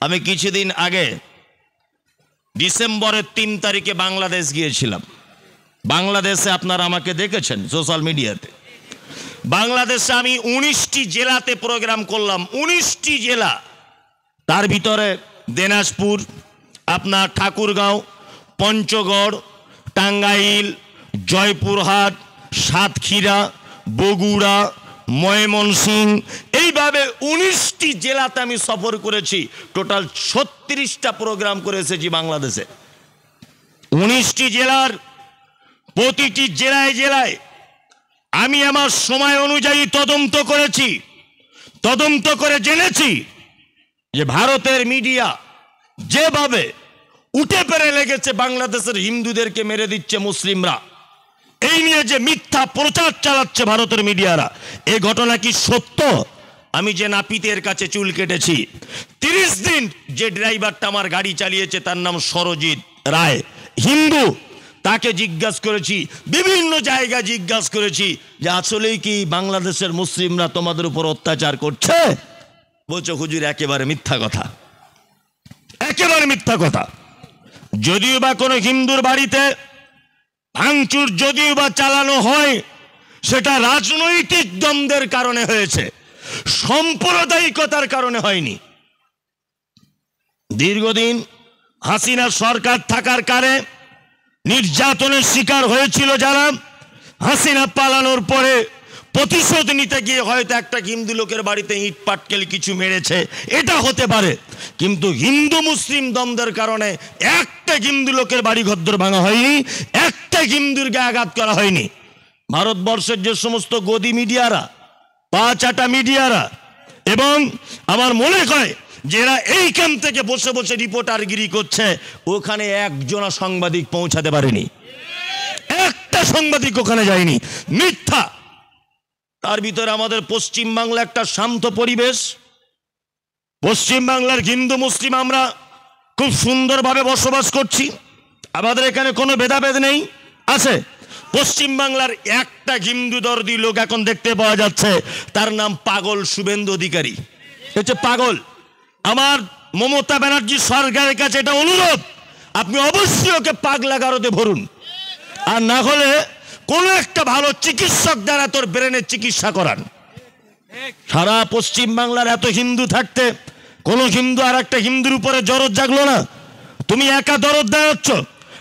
আমি কিছুদিন আগে ডিসেম্বরের 3 তারিখে বাংলাদেশ গিয়েছিলাম। বাংলাদেশে আপনারা আমাকে দেখেছেন সোশ্যাল মিডিয়াতে। বাংলাদেশে আমি 19টি জেলাতে প্রোগ্রাম করলাম, 19টি জেলা। তার ভিতরে দিনাজপুর, আপনার ঠাকুরগাঁও, পঞ্চগড়, টাঙ্গাইল, জয়পুরহাট, সাতক্ষীরা, বগুড়া, ময়মনসিংহ, এইভাবে 19টি জেলাতে আমি সফর করেছি। টোটাল 36টা প্রোগ্রাম করে এসেছি বাংলাদেশে। 19টি জেলার প্রতিটি জেলায় জেলায় আমি আমার সময় অনুযায়ী তদন্ত করেছি। তদন্ত করে জেনেছি যে ভারতের মিডিয়া যেভাবে উঠে পেরে লেগেছে বাংলাদেশের হিন্দুদেরকে মেরে দিচ্ছে মুসলিমরা, এই নিয়ে যে মিথ্যা প্রচার চালাচ্ছে ভারতের মিডিয়ারা, এই ঘটনা কি সত্য? আমি যে নাপিতের কাছে চুল কেটেছি, 30 দিন যে ড্রাইভারটা আমার গাড়ি চালিয়েছে তার নাম সরজিৎ রায়, হিন্দু, তাকে জিজ্ঞাসা করেছি, বিভিন্ন জায়গায় জিজ্ঞাসা করেছি যে আসলেই কি বাংলাদেশের মুসলিমরা তোমাদের উপর অত্যাচার করছে? বলছো হুজুর একেবারে মিথ্যা কথা, একেবারে মিথ্যা কথা। যদিও বা কোনো হিন্দুর বাড়িতে ভাঙচুর যদিও বা চালানো হয়, সেটা রাজনৈতিক দ্বন্দ্বের কারণে হয়েছে, সাম্প্রদায়িকতার কারণে হয়নি। দীর্ঘদিন হাসিনা সরকার থাকার কারণে নির্যাতনের শিকার হয়েছিল যারা, হাসিনা পালানোর পরে প্রতিশোধ নিতে গিয়ে হয়তো একটা হিন্দু লোকের বাড়িতে ইট পাটকেল কিছু মেরেছে, এটা হতে পারে। কিন্তু হিন্দু মুসলিম দ্বন্দ্বের কারণে একটা হিন্দু লোকের বাড়ি ঘরদোর ভাঙা হয়নি, একটা হিন্দুর গায়ে আঘাত করা হয়নি। ভারতবর্ষের যে সমস্ত গদি মিডিয়ারা, পাঁচাটা মিডিয়ারা, এবং আমার মনে হয় যারা এইখান থেকে বসে বসে রিপোর্টারগিরি করছে, ওখানে একজনা সাংবাদিক পৌঁছাতে পারেনি, একটা সাংবাদিক ওখানে যায়নি, মিথ্যা। তার ভিতরে আমাদের পশ্চিমবাংলা একটা শান্ত পরিবেশ। পশ্চিমবাংলার হিন্দু মুসলিম আমরা খুব সুন্দরভাবে বসবাস করছি, আমাদের এখানে কোনো ভেদাভেদ নেই। আছে পশ্চিমবাংলার একটা হিন্দু দর্দি লোক এখন দেখতে পাওয়া যাচ্ছে, তার নাম পাগল শুভেন্দু অধিকারী। হচ্ছে পাগল। আমার মমতা ব্যানার্জি সরকারের কাছে এটা অনুরোধ, আপনি অবশ্যই ওকে পাগলা গারদে ভরুন, আর না হলে কোন একটা ভালো চিকিৎসক দ্বারা তোর ব্রেনের চিকিৎসা করান। সারা পশ্চিম বাংলার এত হিন্দু থাকতে কোন হিন্দু আর একটা হিন্দুর উপরে দরদ জাগলো না? তুমি একা দরদ দেওয়াচ্ছ।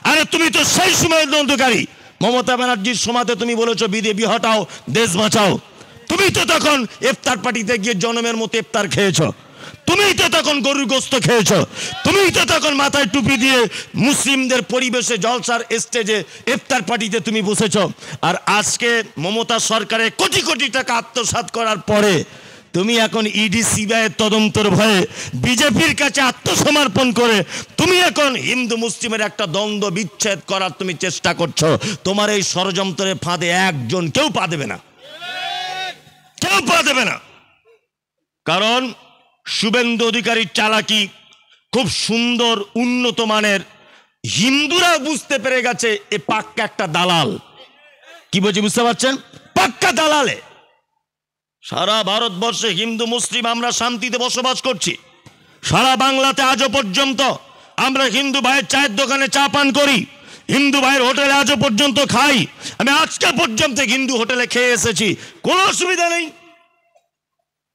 আরে তুমি তো সেই সময় দ্বন্দ্বকারী। মমতা ব্যানার্জির সময়তে তুমি বলেছো বিদেবী হটাও, দেশ বাঁচাও। তুমি তো তখন ইফতার পার্টিতে গিয়ে জনমের মতো ইফতার খেয়েছো, তুমিই তো তখন গরুর গোস্ত খেয়েছো, তুমিই তো তখন মাথায় টুপি দিয়ে মুসলিমদের পরিবেশে জলসার স্টেজে ইফতার পার্টিতে তুমি বসেছো। আর আজকে মমতা সরকারের কোটি কোটি টাকা আত্মসাৎ করার পরে তুমি এখন ইডি সিবিআইয়ের তদন্তের ভয়ে বিজেপির কাছে আত্মসমর্পণ করে তুমি এখন হিন্দু মুসলিমের একটা দ্বন্দ্ব বিচ্ছেদ করার তুমি চেষ্টা করছো। তোমার এই ষড়যন্ত্রের ফাঁদে একজন কেউ পা দেবে না, কেউ পা দেবে না। কারণ শুভেন্দু অধিকারীর চালাকি খুব সুন্দর, উন্নত মানের। হিন্দুরা বুঝতে পেরে গেছে এ পাক্কা একটা দালাল। কি বলছি বুঝতে পারছেন? পাক্কা দালালে। সারা ভারতবর্ষে হিন্দু মুসলিম আমরা শান্তিতে বসবাস করছি। সারা বাংলাতে আজও পর্যন্ত আমরা হিন্দু ভাইয়ের চায়ের দোকানে চা পান করি, হিন্দু ভাইয়ের হোটেলে আজও পর্যন্ত খাই। আমি আজকে পর্যন্ত হিন্দু হোটেলে খেয়ে এসেছি, কোনো অসুবিধা নেই।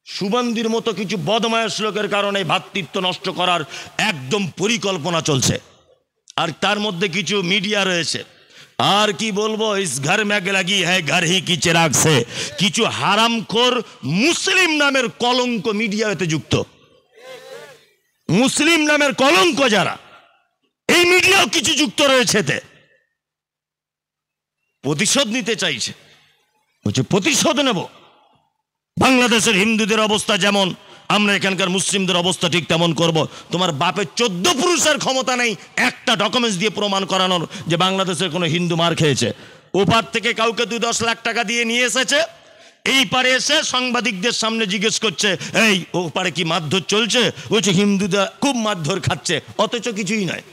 সুবন্দির মতো কিছু বদমায়েশ লোকের কারণে ভ্রাতৃত্ব নষ্ট করার একদম পরিকল্পনা চলছে। আর তার মধ্যে কিছু মিডিয়া রয়েছে, আর কি বলবো, ইস ঘর মে আগ লাগি হ্যায় ঘর হি কি চিরাগ সে, কিছু হারামখোর মুসলিম নামের কলঙ্ক মিডিয়া এতে যুক্ত। মুসলিম নামের কলঙ্ক যারা, এই মিডিয়াও কিছু যুক্ত রয়েছে এতে। প্রতিশোধ নিতে চাইছে, বলছে প্রতিশোধ নেব। বাংলাদেশের হিন্দুদের অবস্থা যেমন, আমরা এখানকার মুসলিমদের অবস্থা ঠিক তেমন করব। তোমার বাপের 14 পুরুষের ক্ষমতা নেই একটা ডকুমেন্টস দিয়ে প্রমাণ করানোর যে বাংলাদেশের কোনো হিন্দু মার খেয়েছে। ওপার থেকে কাউকে 2-10 লাখ টাকা দিয়ে নিয়ে এসেছে, এই পারে এসে সাংবাদিকদের সামনে জিজ্ঞেস করছে, এই ও পারে কি মারধর চলছে? বলছে হিন্দুরা খুব মারধর খাচ্ছে, অথচ কিছুই নয়।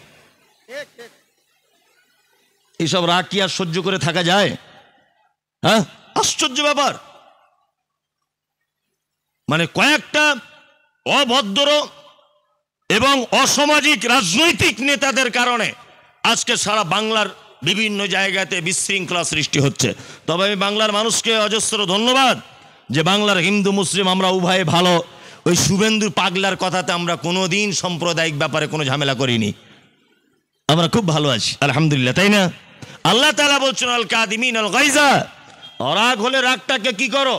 এইসব রাগ কি আর সহ্য করে থাকা যায়? হ্যাঁ, আশ্চর্য ব্যাপার। মানে কয়েকটা অভদ্র এবং এবং অসামাজিক রাজনৈতিক নেতাদের কারণে আজকে সারা বাংলার বিভিন্ন জায়গাতে বিশৃঙ্খলা সৃষ্টি হচ্ছে। তবে আমি বাংলার মানুষকে অজস্র ধন্যবাদ যে বাংলার হিন্দু মুসলিম আমরা উভয়ে ভালো। ওই শুভেন্দু পাগলার কথাতে আমরা কোনোদিন সাম্প্রদায়িক ব্যাপারে কোনো ঝামেলা করিনি, আমরা খুব ভালো আছি আলহামদুলিল্লাহ, তাই না? আল্লাহ তাআলা বলছেন আল কাদিমিন আল গাইজা, রাগ হলে রাগটাকে কি করো?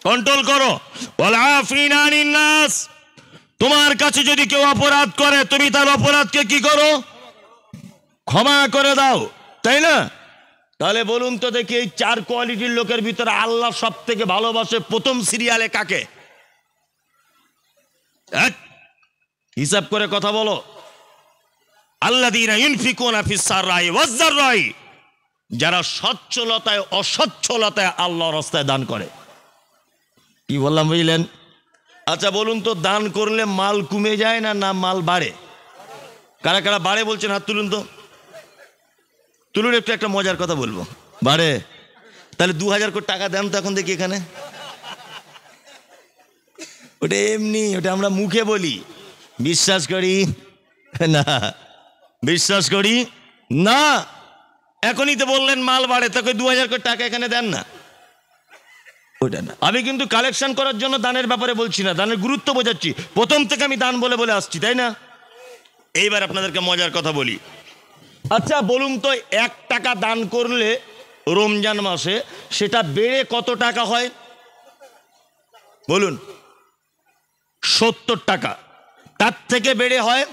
কন্ট্রোল করো। ওয়াল আফিনা আনিন নাস, তোমার কাছে যদি কেউ অপরাধ করে তুমি তার অপরাধকে কি করো? ক্ষমা করে দাও, তাই না? তাহলে বলুন তো দেখি, এই চার কোয়ালিটির লোকের ভিতরে আল্লাহ সব থেকে ভালোবাসে প্রথম সিরিয়ালে কাকে? হিসাব করে কথা বলো। আল্লাযীনা ইউনফিকুনা ফিস সাররাই ওয়াজ যাররাই, যারা সচ্ছলতায় অসচ্ছলতায় আল্লাহর রাস্তায় দান করে। কি বললাম বুঝলেন? আচ্ছা বলুন তো, দান করলে মাল কমে যায় না না মাল বাড়ে? কারা কারা বাড়ে বলছেন হাত তুলুন তো, তুলুন। একটু একটা মজার কথা বলবো, বাড়ে। তাহলে 2000 কোটি টাকা দেন তো এখন দেখি এখানে। ওটা এমনি, ওটা আমরা মুখে বলি, বিশ্বাস করি না, বিশ্বাস করি না। এখনই তো বললেন মাল বাড়ে, তাকে 2000 কোটি টাকা এখানে দেন না, ওটা না। আমি কিন্তু কালেকশন করার জন্য দানের ব্যাপারে বলছি না, দানের গুরুত্ব বোঝাচ্ছি। প্রথম থেকে আমি দান বলে বলে আসছি, তাই না? এইবার আপনাদেরকে মজার কথা বলি। আচ্ছা বলুন তো, 1 টাকা দান করলে রমজান মাসে সেটা বেড়ে কত টাকা হয় বলুন? 70 টাকা। তার থেকে বেড়ে হয়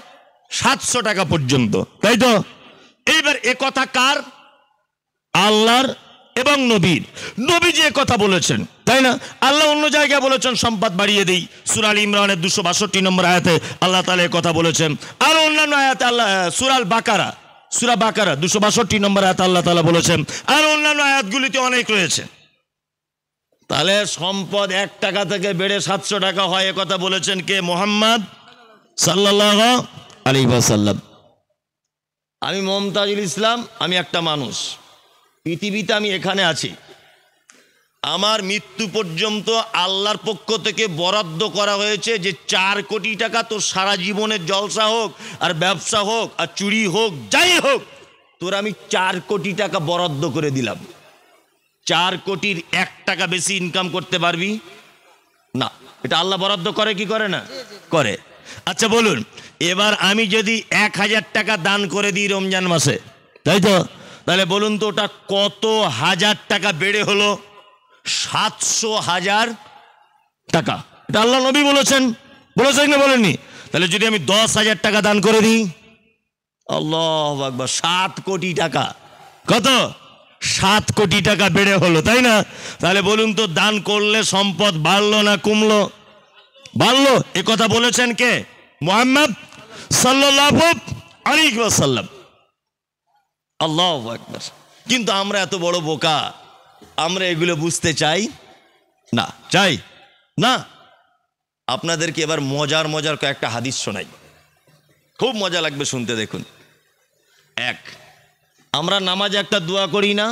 700 টাকা পর্যন্ত, তাই তো? এইবার এ কথা কার? আল্লাহর এবং নবীর। নবী যে কথা বলেছেন, তাই না? আল্লাহ অন্য জায়গায় বলেছেন সম্পদ বাড়িয়ে দেই, সূরা আল ইমরানের 262 নম্বর আয়াতে আল্লাহ তাআলা কথা বলেছেন। আর অন্যান্য আয়াতে আল্লাহ সূরা বাকারা 262 নম্বর আয়াতে আল্লাহ তাআলা বলেছেন। আর অন্যান্য আয়াতগুলিতে অনেক রয়েছে। তাহলে সম্পদ 1 টাকা থেকে বেড়ে 700 টাকা হয়, এ কথা বলেছেন কে? মুহাম্মদ সাল্লাল্লাহু আলাইহি ওয়াসাল্লাম। আমি মমতাজুল ইসলাম, আমি একটা মানুষ, পৃথিবীতে আমি এখানে আছি। আমার মৃত্যু পর্যন্ত আল্লাহর পক্ষ থেকে বরাদ্দ করা হয়েছে যে 4 কোটি টাকা তোর সারা জীবনের জলসা হোক আর ব্যবসা হোক আর চুরি হোক যাই হোক, তোর আমি 4 কোটি টাকা বরাদ্দ করে দিলাম। 4 কোটির 1 টাকা বেশি ইনকাম করতে পারবি না। এটা আল্লাহ বরাদ্দ করে কি করে না? করে। আচ্ছা বলুন, এবার আমি যদি 1000 টাকা দান করে দিই রমজান মাসে, তাই তো? তাহলে বলুন তো ওটা কত হাজার টাকা বেড়ে হলো? 700,000 টাকা। এটা আল্লাহ নবী বলেছেন, বলেছেন না বলেননি? তাহলে যদি আমি 10,000 টাকা দান করে দিই, আল্লাহু আকবার, 7 কোটি টাকা। কত? 7 কোটি টাকা বেড়ে হলো, তাই না? তাহলে বলুন তো, দান করলে সম্পদ বাড়লো না কমলো? বাড়লো। এ কথা বলেছেন কে? মুহাম্মদ সাল্লাল্লাহু আলাইহি ওয়াসাল্লাম। আল্লাহু আকবার। কিন্তু আমরা এত বড় বোকা, আমরা এগুলো বুঝতে চাই না, চাই না। আপনাদেরকে এবার মজার কয়েকটা হাদিস শোনাই, খুব মজা লাগবে শুনতে, দেখুন। এক, আমরা নামাজে একটা দোয়া করি না?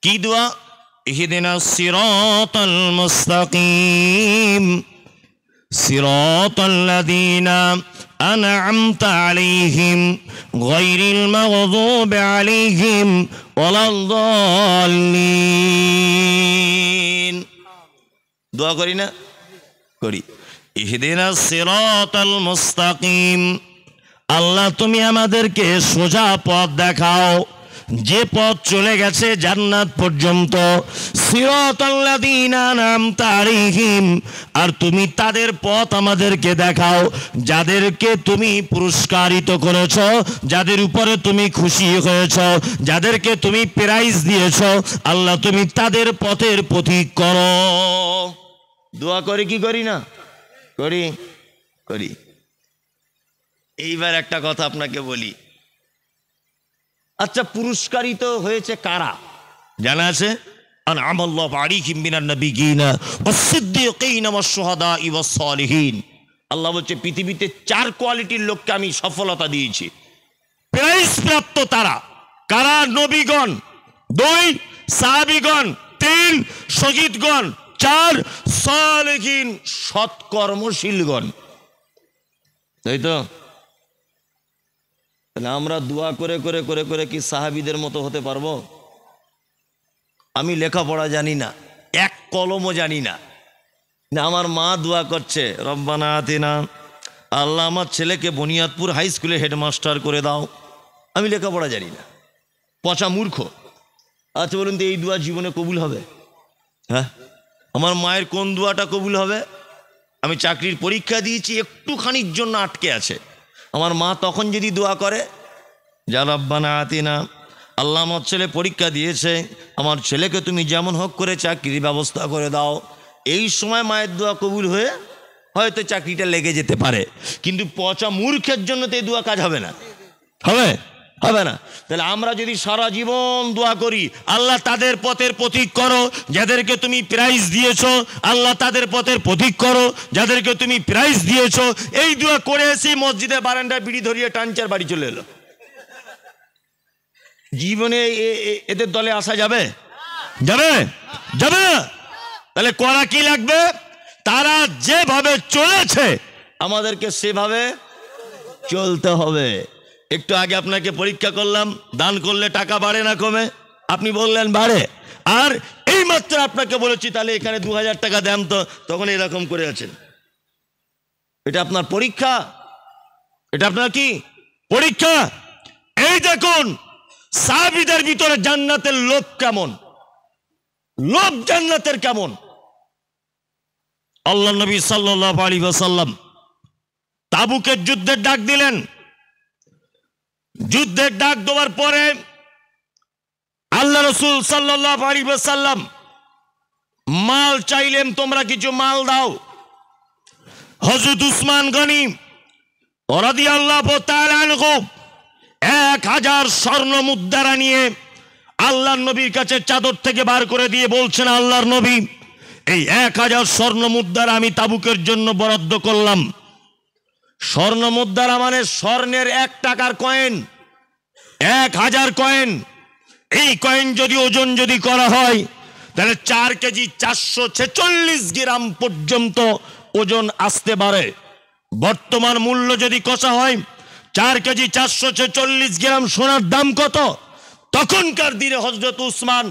কি দোয়া? ইহদিনাস সিরাতাল মুস্তাকিম সিরাতাল্লাযীনা আন'আমতা আলাইহিম গায়রিল মাগযুবি আলাইহিম ওয়ালাদ-দাল্লিন। দোয়া করি না? করি। ইহদিনাস সিরাতাল মুস্তাকিম, আল্লাহ তুমি আমাদেরকে সোজা পথ দেখাও, যে পথ চলে গেছে জান্নাত পর্যন্ত। সিরাতাল্লাযীনা আন'আমতা আলাইহিম, আর তুমি তাদের পথ আমাদেরকে দেখাও যাদেরকে তুমি পুরস্কারিত করেছো, যাদের উপরে তুমি খুশি হয়েছো, যাদেরকে তুমি প্রাইজ দিয়েছো। আল্লাহ তুমি তাদের পথের পথিক করো। দোয়া করে কি করি না? করি, করি। এইবার একটা কথা আপনাকে বলি, আচ্ছা পুরস্কারিত হয়েছে কারা জানা আছে? আন'আমাল্লাহু আলাইহিম মিনান নাবিয়্যিনা ওয়াস-সিদ্দীকিনা ওয়াশ-শুহাদা'i ওয়াস-সালিহিন। আল্লাহ বলছে পৃথিবীতে 4 কোয়ালিটির লোককে আমি সফলতা দিয়েছি, প্রাইজ প্রাপ্ত তারা। কারা? নবীগণ, 2 সাহাবীগণ, 3 শহীদগণ, 4 সালিহিন সৎকর্মশীলগণ। তাই তো? তাহলে আমরা দোয়া করে করে করে করে কি সাহাবীদের মতো হতে পারবো? আমি লেখাপড়া জানি না, এক কলমও জানি না, আমার মা দোয়া করছে রব্বানা আতিনা, আল্লাহ আমার ছেলেকে বুনিয়াদপুর হাই স্কুলে হেডমাস্টার করে দাও। আমি লেখাপড়া জানি না, পচা মূর্খ। আচ্ছা বলুন তো, এই দোয়া জীবনে কবুল হবে? হ্যাঁ, আমার মায়ের কোন দোয়াটা কবুল হবে? আমি চাকরির পরীক্ষা দিয়েছি, একটুখানির জন্য আটকে আছে। আমার মা তখন যদি দোয়া করে, যা রব্বানা আতিনা, আল্লাহ আমার ছেলে পরীক্ষা দিয়েছে, আমার ছেলেকে তুমি যেমন হোক করে চাকরির ব্যবস্থা করে দাও, এই সময় মায়ের দোয়া কবুল হয়ে হয়তো চাকরিটা লেগে যেতে পারে। কিন্তু পচা মূর্খের জন্য তো এই দোয়া কাজ হবে না, হবে হবে না। তাহলে আমরা যদি সারা জীবন দোয়া করি, আল্লাহ তাদের পথের পথিক করো যাদেরকে তুমি প্রাইজ দিয়েছো, আল্লাহ তাদের পথের পথিক করো যাদেরকে তুমি প্রাইজ দিয়েছো, এই দোয়া করে এসে মসজিদে বারান্দায় বিড়ি ধরিয়ে টানচার বাড়ি চলে এলো, জীবনে এদের দলে আসা যাবে? যাবে? যাবে। তাহলে করা কি লাগবে? তারা যেভাবে চলেছে আমাদেরকে সেভাবে চলতে হবে। একটু আগে আপনাকে পরীক্ষা করলাম, দান করলে টাকা বাড়ে না কমে? আপনি বললেন বাড়ে। আর এই মাত্র আপনাকে বলেছি তাহলে এখানে 2000 টাকা দেন তো, তখন এরকম করে আছেন। এটা আপনার পরীক্ষা, এটা আপনার কি পরীক্ষা? এই দেখুন সাহাবীদের ভিতরে জান্নাতের লোভ কেমন, লোভ জান্নাতের কেমন। আল্লাহ নবী সাল্লাল্লাহু আলাইহি ওয়াসাল্লাম তাবুকের যুদ্ধের ডাক দিলেন। যুদ্ধের ডাক দেওয়ার পরে আল্লাহ রাসূল সাল্লাল্লাহু আলাইহি ওয়াসাল্লাম মাল চাইলেন, তোমরা কিছু মাল দাও। হযরত উসমান গনি রাদিয়াল্লাহু তাআলা আনহু 1000 স্বর্ণ মুদ্রা নিয়ে আল্লাহর নবীর কাছে চাদর থেকে বার করে দিয়ে বলছেন, আল্লাহর নবী, এই 1000 স্বর্ণ মুদ্রা আমি তাবুকের জন্য বরাদ্দ করলাম। স্বর্ণ মুদ্রা মানে স্বর্ণের 1 টাকার কয়েন, 1000 কয়েন। এই কয়েন যদি ওজন যদি করা হয় তাহলে 4 কেজি 446 গ্রাম পর্যন্ত ওজন আসতে পারে। বর্তমান মূল্য যদি কষা হয় 4 কেজি 446 গ্রাম সোনার দাম কত? তখনকার দিনে হযরত উসমান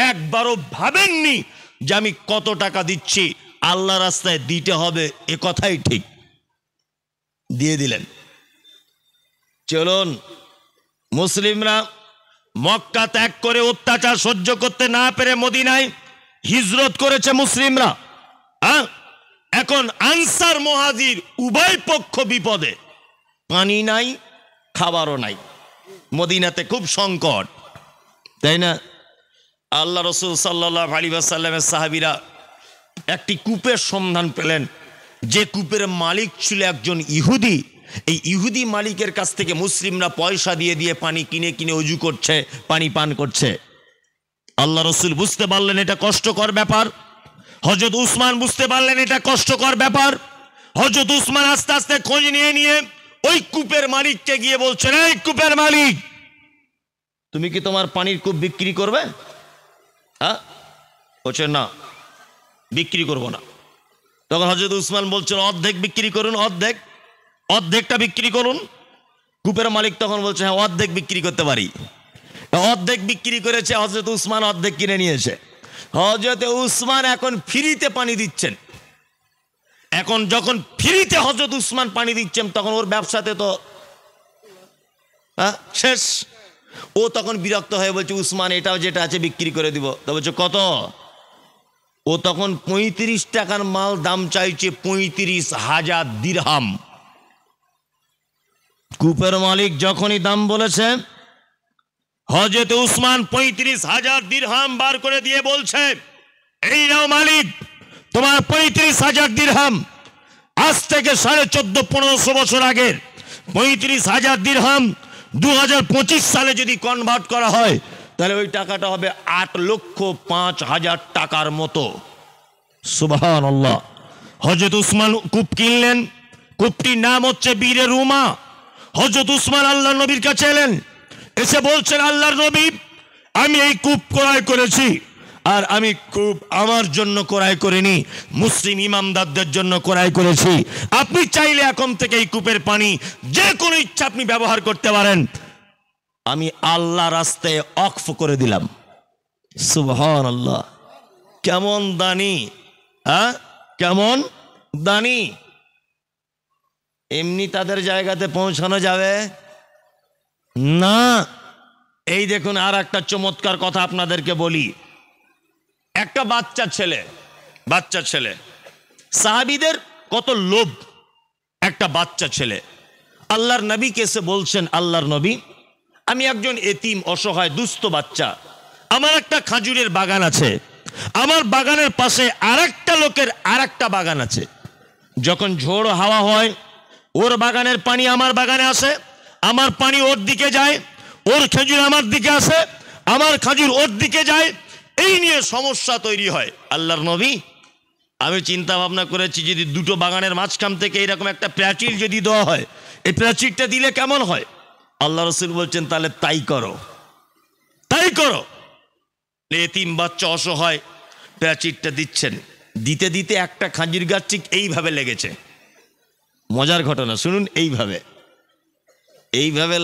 একবারও ভাবেননি যে আমি কত টাকা দিচ্ছি, আল্লাহ রাস্তায় দিতে হবে, এ কথাই ঠিক, দিয়ে দিলেন। চলুন, মুসলিমরা মক্কা ত্যাগ করে অত্যাচার সহ্য করতে না পেরে মদিনায় হিজরত করেছে মুসলিমরা। এখন আনসার মুহাজির উভয় পক্ষ বিপদে, পানি নাই, খাবারও নাই, মদিনাতে খুব সংকট, তাই না? আল্লাহ রাসূল সাল্লাল্লাহু আলাইহি ওয়াসাল্লামের সাহাবীরা একটি কূপের সন্ধান পেলেন, যে কূপের মালিক ছিল একজন ইহুদি। এই ইহুদি মালিকের কাছ থেকে মুসলিমরা পয়সা দিয়ে দিয়ে পানি কিনে কিনে ওযু করছে, পানি পান করছে। আল্লাহ রাসূল বুঝতে পারলেন এটা কষ্টকর ব্যাপার, হযরত উসমান বুঝতে পারলেন এটা কষ্টকর ব্যাপার। হযরত উসমান আস্তে আস্তে খোঁজ নিয়ে নিয়ে ওই কূপের মালিককে গিয়ে বলছেন, এই কূপের মালিক, তুমি কি তোমার পানির কূপ বিক্রি করবে? বলছে না, বিক্রি করব না। তখন হযরত উসমান বলছেন, অর্ধেক বিক্রি করুন, অর্ধেকটা বিক্রি করুন। কূপের মালিক তখন বলছে, হ্যাঁ অর্ধেক বিক্রি করতে পারি। অর্ধেক বিক্রি করেছে হযরত উসমান, অর্ধেক কিনে নিয়েছে। হযরত উসমান এখন ফ্রিতে পানি দিচ্ছেন। এখন যখন ফ্রিতে হযরত উসমান পানি দিচ্ছেন তখন ওর ব্যবসাতে তো শেষ। ও তখন বিরক্ত হয়ে বলছে, উসমান এটাও যেটা আছে বিক্রি করে দিব। তো বলছে কত? ও তখন 35 টাকার মাল দাম চাইছে 35,000 দিরহাম। কূপের মালিক যখনই দাম বলেছে, হযরত উসমান 35,000 দিরহাম বার করে দিয়ে বলছে, এই নাও মালিক, তোমার 35,000 দিরহাম। আজ থেকে 1450-1500 বছর আগের 35,000 দিরহাম 2025 সালে যদি কনভার্ট করা হয় তাহলে ওই টাকাটা হবে 8,05,000 টাকার মতো। সুবহানাল্লাহ। হযরত উসমান কূপ কিনলেন, কূপটির নাম হচ্ছে বীরে রুমা। হযরত উসমান আল্লাহর নবীর কাছে এলেন, এসে বলছেন, আল্লাহর নবী, আমি এই কূপ ক্রয় করেছি, আর আমি কূপ আমার জন্য ক্রয় করিনি, মুসলিম ইমামদারদের জন্য ক্রয় করেছি। আপনি চাইলে এখন থেকে এই কূপের পানি যে কোনো ইচ্ছা আপনি ব্যবহার করতে পারেন, আমি আল্লাহ রাস্তায় ওয়াকফ করে দিলাম। সুবহানাল্লাহ, কেমন দানি, হ্যাঁ কেমন দানি। এমনি তাদের জায়গাতে পৌঁছানো যাবে না। এই দেখুন আর একটা চমৎকার কথা আপনাদেরকে বলি। একটা বাচ্চা ছেলে, সাহাবীদের কত লোভ। একটা বাচ্চা ছেলে আল্লাহর নবীকে এসে বলছেন, আল্লাহর নবী, আমি একজন এতিম অসহায় দুস্থ বাচ্চা, আমার একটা খাজুরের বাগান আছে, আমার বাগানের পাশে আরেকটা লোকের আরেকটা বাগান আছে। যখন ঝোড়ো হাওয়া হয় ওর বাগানের পানি আমার বাগানে আসে, আমার পানি ওর দিকে যায়, ওর খেজুর আমার দিকে আসে, আমার খাজুর ওর দিকে যায়, এই নিয়ে সমস্যা তৈরি হয়। আল্লাহর নবী, আমি চিন্তা ভাবনা করেছি যদি দুটো বাগানের মাঝখান থেকে এরকম একটা প্রাচীর যদি দেওয়া হয়, এই প্রাচীরটা দিলে কেমন হয়। আল্লাহ রাসূল বলছেন তাহলে তাই করো। এতিম বাচ্চা অসহায়, প্রাচীরটা দিচ্ছেন, দিতে দিতে একটা খাজুর গাছ ঠিক এইভাবে লেগেছে। মজার ঘটনা শুনুন, এইভাবে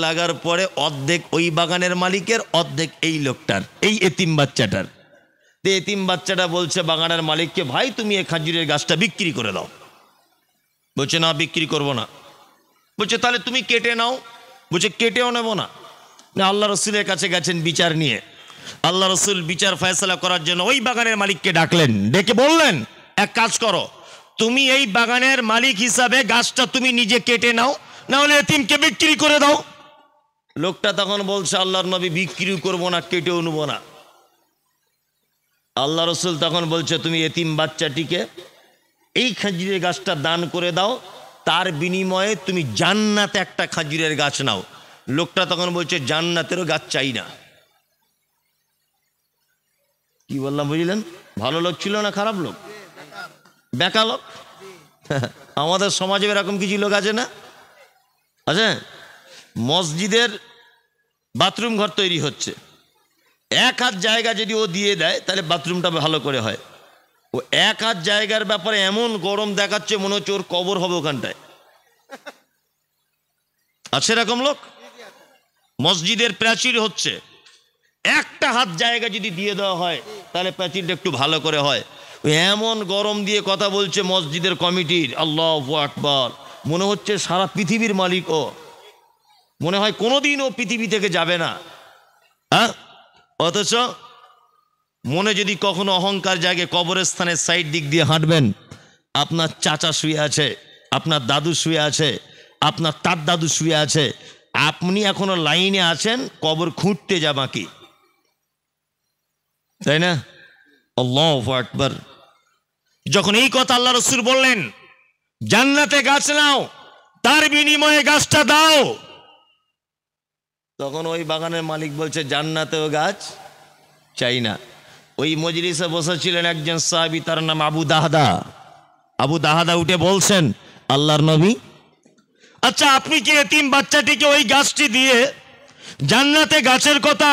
লাগার পরে অর্ধেক ওই বাগানের মালিকের, অর্ধেক এই লোকটার, এই এতিম বাচ্চাটার। এতিম বাচ্চাটা বলছে বাগানের মালিককে, ভাই তুমি এই খাজুরের গাছটা বিক্রি করে দাও। বলছে না, বিক্রি করব না। বলছে তাহলে তুমি কেটে নাও। বলছে কেটেও নেব না। আল্লাহ রসুলের কাছে গেছেন বিচার নিয়ে। আল্লাহ রসুল বিচার ফয়সালা করার জন্য ওই বাগানের মালিককে ডাকলেন, ডেকে বললেন, এক কাজ করো, তুমি এই বাগানের মালিক হিসাবে গাছটা তুমি নিজে কেটে নাও, না হলে এতিমকে বিক্রি করে দাও। লোকটা তখন বলছে, আল্লাহর নবী বিক্রিও করবো না, কেটেও নেব না। আল্লাহ রসুল তখন বলছে, তুমি এতিম বাচ্চাটিকে এই খাজুরের গাছটা দান করে দাও, তার বিনিময়ে তুমি জান্নাতে একটা খাজুরের গাছ নাও। লোকটা তখন বলছে, জান্নাতেরও গাছ চাই না। কি বললাম বুঝলেন? ভালো লোক ছিল না খারাপ লোক? বেকা লোক। আমাদের সমাজে এরকম কিছু লোক আছে না? আছে। মসজিদের বাথরুম ঘর তৈরি হচ্ছে, এক হাত জায়গা যদি ও দিয়ে দেয় তাহলে বাথরুমটা ভালো করে হয়। ও এক হাত জায়গার ব্যাপারে এমন গরম দেখাচ্ছে মনে হচ্ছে ওর কবর হবে ওখানটায়। আছে এরকম লোক? মসজিদের প্রাচীর হচ্ছে, একটা হাত জায়গা যদি দিয়ে দেওয়া হয় তাহলে প্রাচীরটা একটু ভালো করে হয়। এমন গরম দিয়ে কথা বলছে মসজিদের কমিটির, আল্লাহু আকবার, মনে হচ্ছে সারা পৃথিবীর মালিক ও, মনে হয় কোনোদিন ও পৃথিবী থেকে যাবে না। হ্যাঁ, অথচ মনে যদি কখনো অহংকার জাগে, কবরস্থানের সাইড দিক দিয়ে হাঁটবেন, আপনার চাচা শুয়ে আছে, আপনার দাদু শুয়ে আছে, আপনার তার দাদু শুয়ে আছে, আপনি এখনো লাইনে আছেন কবর খুঁড়তে যা বাকি, তাই না? আল্লাহু আকবার। যখন এই কথা আল্লাহ রাসূল বললেন, জান্নাতে গাছ নাও, তার বিনিময়ে গাছটা দাও, তখন ওই বাগানের মালিক বলছে, জান্নাতেও গাছ চাই না। ওই মজলিসে বসেছিলেন একজন সাহাবী, তার নাম আবু দাহদা। আবু দাহদা উঠে বলছেন, আল্লাহর নবী, আচ্ছা আপনি কি এতিম বাচ্চাটিকে ওই গাছটি দিয়ে জান্নাতে গাছের কথা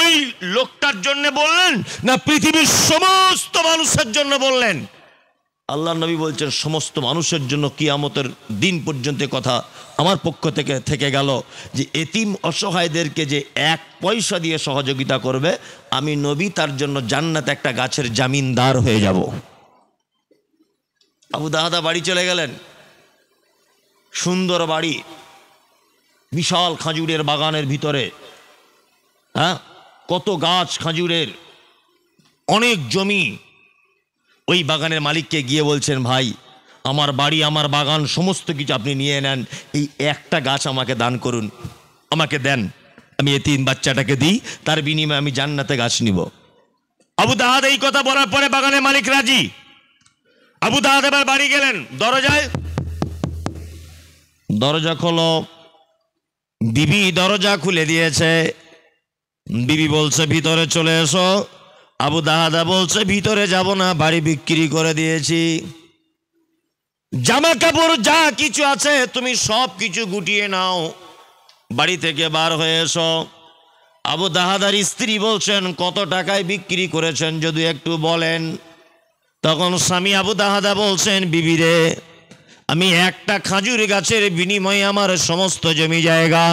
ওই লোকটার জন্য বললেন না পৃথিবীর সমস্ত মানুষের জন্য বললেন? আল্লাহর নবী বলছেন, সমস্ত মানুষের জন্য কিয়ামতের দিন পর্যন্ত কথা আমার পক্ষ থেকে গেল যে এতিম অসহায়দেরকে যে এক পয়সা দিয়ে সহযোগিতা করবে, আমি নবী তার জন্য জান্নাতে একটা গাছের জামিনদার হয়ে যাব। আবু দাহদা বাড়ি চলে গেলেন। সুন্দর বাড়ি, বিশাল খাজুরের বাগানের ভিতরে, হ্যাঁ, কত গাছ খাজুরের, অনেক জমি। ওই বাগানের মালিককে গিয়ে বলছেন, ভাই আমার বাড়ি, আমার বাগান সমস্ত কিছু আপনি নিয়ে নেন, এই একটা গাছ আমাকে দান করুন, আমাকে দেন, আমি এতিম বাচ্চাটাকে দিই, তার বিনিময়ে আমি জান্নাতে গাছ নিব। আবু দাহদা এই কথা বলার পরে বাগানের মালিক রাজি। আবু দাহদা এবার বাড়ি গেলেন, দরজা খোলো। বিবি দরজা খুলে দিয়েছে। বিবি বলছে, ভিতরে চলে এসো। আবু দাহদা বলছে, ভিতরে যাব না, বাড়ি বিক্রি করে দিয়েছি, জামা কাপড় যা কিছু আছে তুমি সব কিছু গুটিয়ে নাও, বাড়ি থেকে বার হয়ে এসো। আবু দাহাদার স্ত্রী বলছেন, কত টাকায় বিক্রি করেছেন যদি একটু বলেন। তখন স্বামী আবু দাহাদা বলছেন, বিবি রে, আমি একটা খাজুর গাছের বিনিময়ে আমার সমস্ত জমি জায়গা,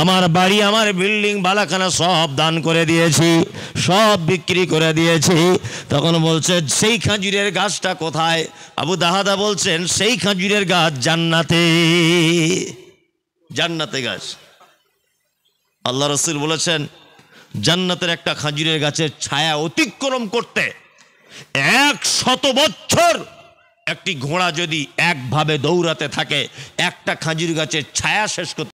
আমার বাড়ি, আমার বিল্ডিং বালাখানা সব দান করে দিয়েছি, সব বিক্রি করে দিয়েছি। তখন বলছে, সেই খাজুরের গাছটা কোথায়? আবু দাহাদা বলছেন, সেই খাজুরের গাছ জান্নাতে, জান্নাতে গাছ। আল্লাহ রসুল বলেছেন, জান্নাতের একটা খাজুরের গাছের ছায়া অতিক্রম করতে 100 বছর একটি ঘোড়া যদি একভাবে দৌড়াতে থাকে, একটা খাজুর গাছের ছায়া শেষ করতে